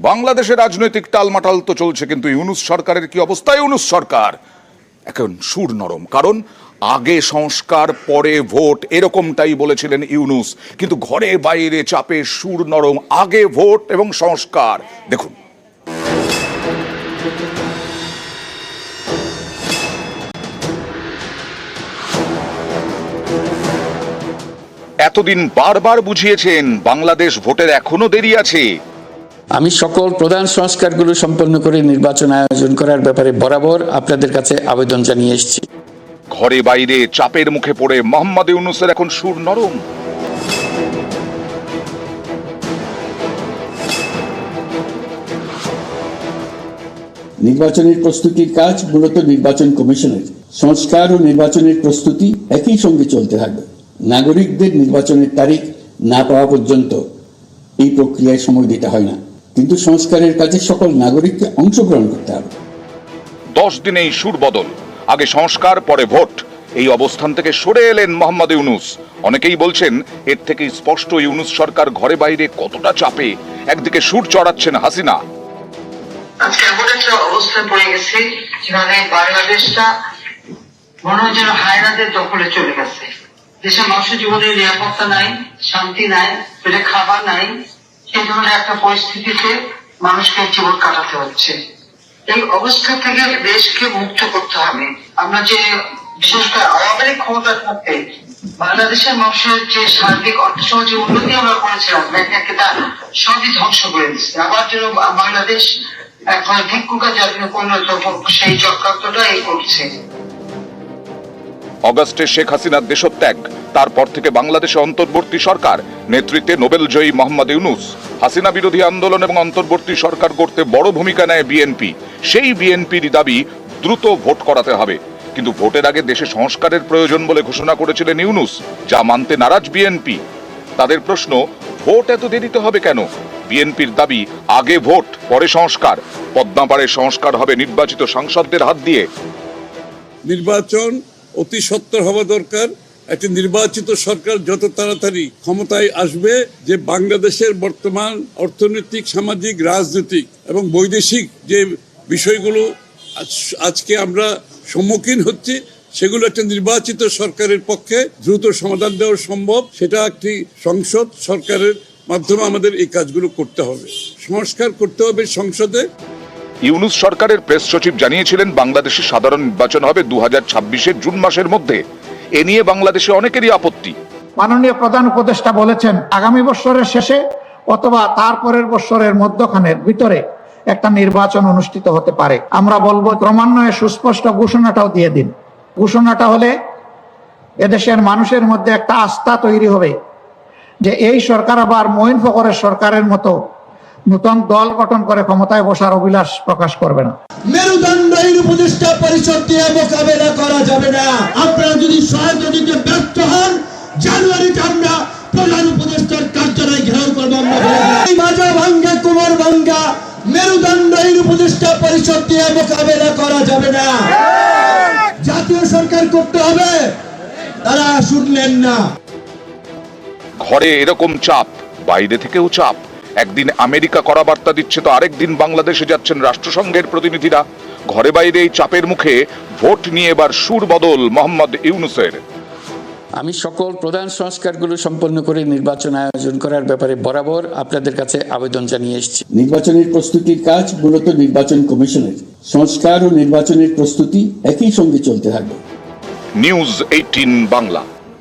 বাংলাদেশের রাজনৈতিক টালমাটাল তো চলছে, কিন্তু ইউনূস সরকারের কি অবস্থা? ইউনূস সরকার এখন সুর নরম, কারণ আগে সংস্কার পরে ভোট, এরকমটাই বলেছিলেন ইউনূস, কিন্তু ঘরে বাইরে চাপে সুর নরম। আগে ভোট এবং সংস্কার। দেখুন, এতদিন বারবার বুঝিয়েছেন বাংলাদেশ ভোটের এখনো দেরি আছে। আমি সকল প্রধান সংস্কারগুলো সম্পন্ন করে নির্বাচন আয়োজন করার ব্যাপারে বরাবর আপনাদের কাছে আবেদন জানিয়ে এসেছি। ঘরে বাইরে চাপের মুখে পড়ে মোহাম্মদ ইউনূসের এখন সুর নরম। নির্বাচনের প্রস্তুতির কাজ মূলত নির্বাচন কমিশনের। সংস্কার ও নির্বাচনের প্রস্তুতি একই সঙ্গে চলতে থাকবে। নাগরিকদের নির্বাচনের তারিখ না পাওয়া পর্যন্ত এই প্রক্রিয়ায় সময় দিতে হয় না, কিন্তু সংস্কারের কাজে সকল নাগরিককে অংশগ্রহণ করতে হবে। 10 দিনেই সুর বদল, আগে সংস্কার পরে ভোট, এই অবস্থান থেকে সরে এলেন মোহাম্মদ ইউনূস। অনেকেই বলছেন এর থেকে স্পষ্ট ইউনূস সরকার ঘরে বাইরে কতটা চাপে। একদিকে সুর চড়াচ্ছেন হাসিনা। আজকে এমন একটা অবস্থায় পড়ে গেছে যেখানে বাংলাদেশটা মনে হয় যেন হায়নাদের দখলে চলে গেছে। দেশের মানুষের জীবনের নিরাপত্তা নাই, শান্তি নাই, পেটে খাবার নাই। সেই ধরনের একটা পরিস্থিতিতে মানুষকে জীবন কাটাতে হচ্ছে। এই অবস্থা থেকে দেশকে মুক্ত করতে হবে। আমরা যে বিশেষ করে আওয়ামী লীগ ক্ষমতা থাকতে বাংলাদেশের মানুষের যে সার্বিক অর্থসামাজিক উন্নতি আমরা করেছিলাম, সবই ধ্বংস করে দিচ্ছে। আবার যেন বাংলাদেশ এখন ভিক্ষুকা জাতীয় পরিণত সেই চক্রান্তটা এই করছে। অগাস্টে শেখ হাসিনার দেশত্যাগ, তারপর থেকে বাংলাদেশে অন্তর্বর্তী সরকার, নেতৃত্বে নোবেলজয়ী মোহাম্মদ ইউনূস। হাসিনা বিরোধী আন্দোলন এবং অন্তর্বর্তী সরকার করতে বড় ভূমিকা নেয় বিএনপি। সেই বিএনপির দাবি দ্রুত ভোট করাতে হবে, কিন্তু ভোটের আগে দেশে সংস্কারের প্রয়োজন বলে ঘোষণা করেছিলেন ইউনূস, যা মানতে নারাজ বিএনপি। তাদের প্রশ্ন, ভোট এত দেরিতে হবে কেন? বিএনপির দাবি আগে ভোট পরে সংস্কার। পদ্মাপাড়ের সংস্কার হবে নির্বাচিত সাংসদদের হাত দিয়ে। নির্বাচন অতি সত্বর হওয়া দরকার। একটি নির্বাচিত সরকার যত তাড়াতাড়ি ক্ষমতায় আসবে, যে বাংলাদেশের বর্তমান অর্থনৈতিক, সামাজিক, রাজনৈতিক এবং বৈদেশিক যে বিষয়গুলো আজকে আমরা সম্মুখীন হচ্ছি, সেগুলো একটা নির্বাচিত সরকারের পক্ষে দ্রুত সমাধান দেওয়া সম্ভব। সেটা একটি সংসদ সরকারের মাধ্যমে আমাদের এই কাজগুলো করতে হবে। সংস্কার করতে হবে সংসদে। ইউনূস সরকারের প্রেস সচিব জানিয়েছিলেন বাংলাদেশে সাধারণ নির্বাচন হবে 2026-এর জুন মাসের মধ্যে। এ নিয়ে বাংলাদেশে অনেকেরই আপত্তি। মাননীয় প্রধান উপদেষ্টা বলেছেন আগামী বছরের শেষে অথবা তারপরের বছরের মধ্যখানের ভিতরে একটা নির্বাচন অনুষ্ঠিত হতে পারে। আমরা বলবো ক্রমান্বয়ে সুস্পষ্ট ঘোষণাটাও দিয়ে দিন। ঘোষণাটা হলে এদেশের মানুষের মধ্যে একটা আস্থা তৈরি হবে যে এই সরকার আবার মঈন ফখরের সরকারের মতো নতুন দল গঠন করে ক্ষমতায় বসার অভিলাষ প্রকাশ করবে না। মেরুদণ্ডহীন উপদেষ্টা পরিষদ দিয়ে মোকাবেলা করা যাবে না। আপনারা যদি সহায়তা দিতে ব্যর্থ হন, জানুয়ারিতে আমরা প্রধান উপদেষ্টার কার্যালয় ঘেরাও করবো। এই মাজা ভাঙ্গা কোমর ভাঙ্গা মেরুদণ্ডহীন উপদেষ্টা পরিষদ দিয়ে মোকাবেলা করা যাবে না। জাতীয় সরকার করতে হবে, তারা শুনলেন না। ঘরে এরকম চাপ, বাইরে থেকেও চাপ। একদিন আমেরিকা কড়া বার্তা দিচ্ছে, তো আরেকদিন বাংলাদেশে যাচ্ছেন রাষ্ট্রসংঘের প্রতিনিধিরা। ঘরে বাইরে এই চাপের মুখে ভোট নিয়ে এবার সুর বদল মোহাম্মদ ইউনূসের। আমি সকল প্রধান সংস্কারগুলো সম্পন্ন করে নির্বাচন আয়োজন করার ব্যাপারে বরাবর আপনাদের কাছে আবেদন জানিয়ে এসেছি। নির্বাচনের প্রস্তুতির কাজ মূলত নির্বাচন কমিশনের। সংস্কার ও নির্বাচনের প্রস্তুতি একই সঙ্গে চলতে থাকবে। নিউজ 18 বাংলা।